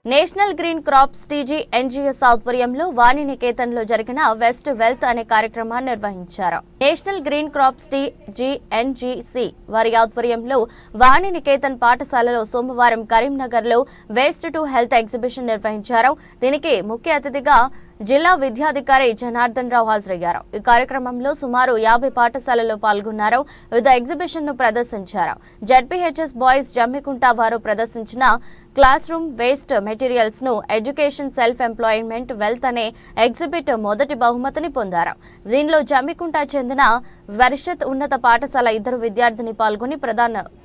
National green crops టీజీఎన్జీఎస్ ఆధ్వర్యంలో వాణినికేతన్లో జరిగిన west wealth అనే కార్యక్రమాన్ని నిర్వహించారు. నేషనల్ గ్రీన్ క్రాప్స్ టీజీఎన్జీసీ వారి ఆధ్వర్యంలో వాణినికేతన్ పాఠశాలలో సోమవారం కరీంనగర్లో వేస్ట్ టు హెల్త్ ఎగ్జిబిషన్ నిర్వహించారు. దీనికి ముఖ్య అతిథిగా జిల్లా విద్యాధికారి జనార్దన్ రావు హాజరయ్యారు. ఈ కార్యక్రమంలో సుమారు 50 పాఠశాలల్లో పాల్గొన్నారు. వివిధ ఎగ్జిబిషన్ ను ప్రదర్శించారు. జెడ్పీహెచ్ఎస్ బాయ్స్ జమ్మికుంట వారు ప్రదర్శించిన క్లాస్ రూమ్ వేస్ట్ మెటీరియల్స్ ను ఎడ్యుకేషన్ సెల్ఫ్ ఎంప్లాయ్మెంట్ వెల్త్ అనే ఎగ్జిబిట్ మొదటి బహుమతిని పొందారు. దీనిలో జమ్మికుంట చెందిన వర్షత్ ఉన్నత పాఠశాల 2 విద్యార్థిని పాల్గొని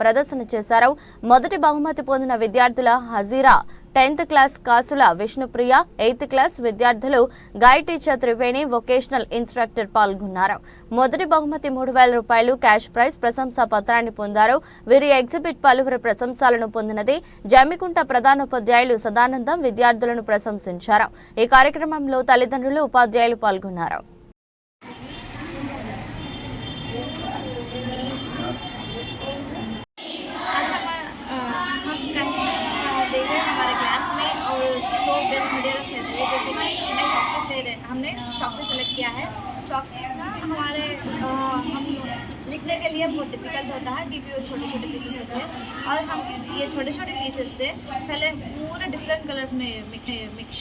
ప్రదర్శన చేశారు. మొదటి బహుమతి పొందిన విద్యార్థుల హజీరా 10th క్లాస్ కాసుల విష్ణుప్రియ, 8th క్లాస్ విద్యార్థులు guide teacher Triveni, vocational instructor పాల్గొన్నారు. మొదటి బహుమతి 3000 రూపాయలు క్యాష్ ప్రైజ్ ప్రశంసా పత్రాన్ని పొందారు. వీరి ఎగ్జిబిట్ పలువురు ప్రశంసలను పొందినది. జమ్మికుంట ప్రధానోపాధ్యాయులు సదానందం విద్యార్థులను ప్రశంసించారు. ఈ కార్యక్రమంలో తల్లిదండ్రులు, ఉపాధ్యాయులు పాల్గొన్నారు. हमने चॉकलेट सेलेक्ट किया है. चॉकलेट्स ना हमारे हम लिखने के लिए बहुत डिफिकल्ट होता है क्योंकि वो छोटे छोटे पीसेस होते हैं और हम ये छोटे छोटे पीसेस से पहले पूरे डिफरेंट कलर्स में मिक्स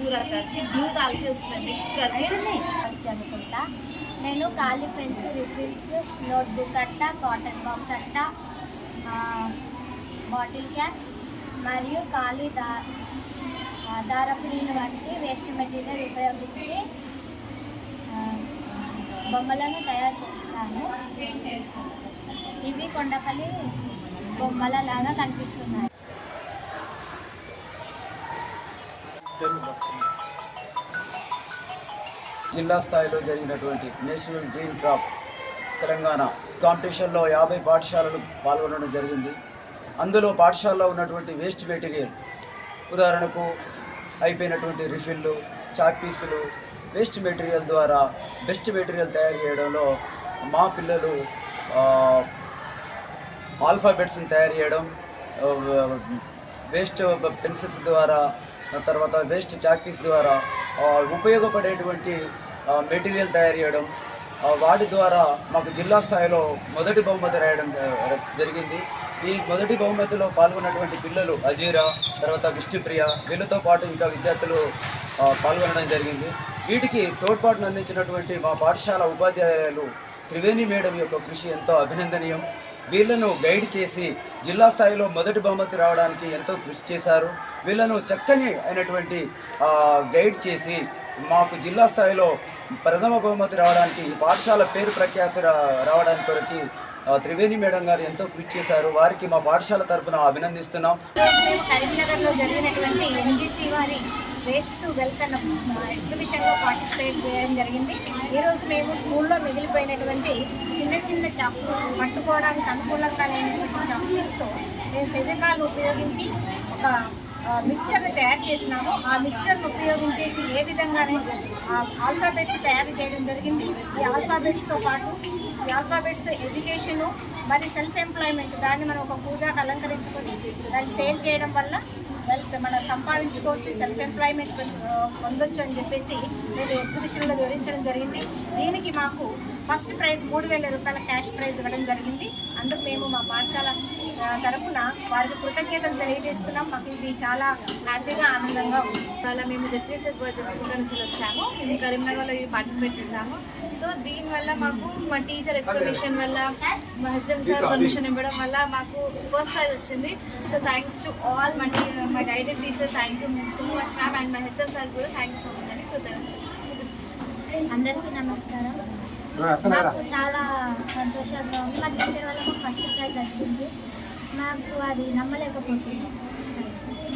पूरा करके ग्लू डाल के उसमें मिक्स करके చదువుకుంటా. నేను ఖాళీ పెన్స్, రిఫిల్స్, నోట్బుక్ అట్ట, కాటన్ బాక్స్ అట్ట, బాటిల్ క్యాప్స్ మరియు ఖాళీ దారపురీని వంటి వేస్ట్ మెటీరియల్ ఉపయోగించి బొమ్మలను తయారు చేస్తాను. ఇవి కొండపల్లి బొమ్మల లాగా కనిపిస్తున్నాయి. జిల్లా స్థాయిలో జరిగినటువంటి నేషనల్ గ్రీన్ క్రాఫ్ట్ తెలంగాణ కాంపిటీషన్లో 50 పాఠశాలలు పాల్గొనడం జరిగింది. అందులో పాఠశాలలో ఉన్నటువంటి వేస్ట్ మెటీరియల్, ఉదాహరణకు అయిపోయినటువంటి రిఫిల్లు, చాక్ పీసులు, వేస్ట్ మెటీరియల్ ద్వారా బెస్ట్ మెటీరియల్ తయారు చేయడంలో మా పిల్లలు ఆల్ఫాబెట్స్ని తయారు చేయడం, వేస్ట్ పెన్సిల్స్ ద్వారా, తర్వాత వేస్ట్ చాక్ పీస్ ద్వారా ఉపయోగపడేటువంటి మెటీరియల్ తయారు చేయడం, వాటి ద్వారా మాకు జిల్లా స్థాయిలో మొదటి బహుమతి రాయడం జరిగింది. ఈ మొదటి బహుమతిలో పాల్గొన్నటువంటి పిల్లలు అజీరా, తర్వాత విష్ణుప్రియ, వీళ్ళతో పాటు ఇంకా విద్యార్థులు పాల్గొనడం జరిగింది. వీటికి తోడ్పాటును అందించినటువంటి మా పాఠశాల ఉపాధ్యాయులు త్రివేణి మేడం యొక్క కృషి ఎంతో అభినందనీయం. వీళ్ళను గైడ్ చేసి జిల్లా స్థాయిలో మొదటి బహుమతి రావడానికి ఎంతో కృషి చేశారు. వీళ్ళను చక్కని అయినటువంటి గైడ్ చేసి మాకు జిల్లా స్థాయిలో ప్రథమ బహుమతి రావడానికి, ఈ పాఠశాల పేరు ప్రఖ్యాతి రావడానికి కొరకు త్రివేణి మేడం గారు ఎంతో కృషి చేశారు. వారికి మా పాఠశాల తరఫున అభినందిస్తున్నాం. కరీంనగర్లో జరిగినటువంటి ఎన్జీసీ వారి వేస్ట్ టు వెల్త్ అన్న ఎగ్జిబిషన్లో పార్టిసిపేట్ చేయడం జరిగింది. ఈరోజు మేము స్కూల్లో మిగిలిపోయినటువంటి చిన్న చిన్న చాక్పీస్, పట్టుకోవడానికి అనుకూలంగా లేనటువంటి చాక్పీస్తో మేము ఫెవికాల్ ఉపయోగించి ఒక మిక్చర్ని తయారు చేసినాము. ఆ మిక్చర్ను ఉపయోగించేసి ఏ విధంగానే ఆల్ఫాబెట్స్ తయారు చేయడం జరిగింది. ఈ ఆల్ఫాబెట్స్తో పాటు ఈ ఆల్ఫాబెట్స్తో ఎడ్యుకేషను మరియు సెల్ఫ్ ఎంప్లాయ్మెంట్, దాన్ని మనం ఒక పూజకు అలంకరించుకొని దాన్ని సేల్ చేయడం వల్ల వెల్త్ మనం సంపాదించుకోవచ్చు, సెల్ఫ్ ఎంప్లాయ్మెంట్ పొందొచ్చు అని చెప్పేసి నేను ఎగ్జిబిషన్లో వివరించడం జరిగింది. దీనికి మాకు ఫస్ట్ ప్రైజ్ 3000 రూపాయల క్యాష్ ప్రైజ్ ఇవ్వడం జరిగింది. అందుకు మేము మా పాఠశాల తరఫున వారికి కృతజ్ఞతలు తెలియజేస్తున్నాం. మాకు ఇది చాలా హ్యాపీగా, ఆనందంగా ఉంది. చాలా మేము జెడ్పీహెచ్ఎస్ బాయ్స్ జమ్మికుంట నుంచి వచ్చాము. మేము కరీంనగర్లో పార్టిసిపేట్ చేశాము. సో దీనివల్ల మాకు మా టీచర్ ఎక్స్ప్లెనేషన్ వల్ల, మా హెచ్ఎం సార్ పర్మిషన్ ఇవ్వడం వల్ల మాకు ఫస్ట్ ప్రైజ్ వచ్చింది. So thanks to all my guided teacher, thank you so much ma'am, and my HM sir కూడా థ్యాంక్ యూ సో మచ్ అని కృతజ్ఞతలు. అందరికీ నమస్కారం. నాకు చాలా సంతోషంగా ఉంది. మా టీచర్ వల్ల మాకు ఫస్ట్ ప్రైజ్ వచ్చింది. నాకు అది నమ్మలేకపోతున్నాను.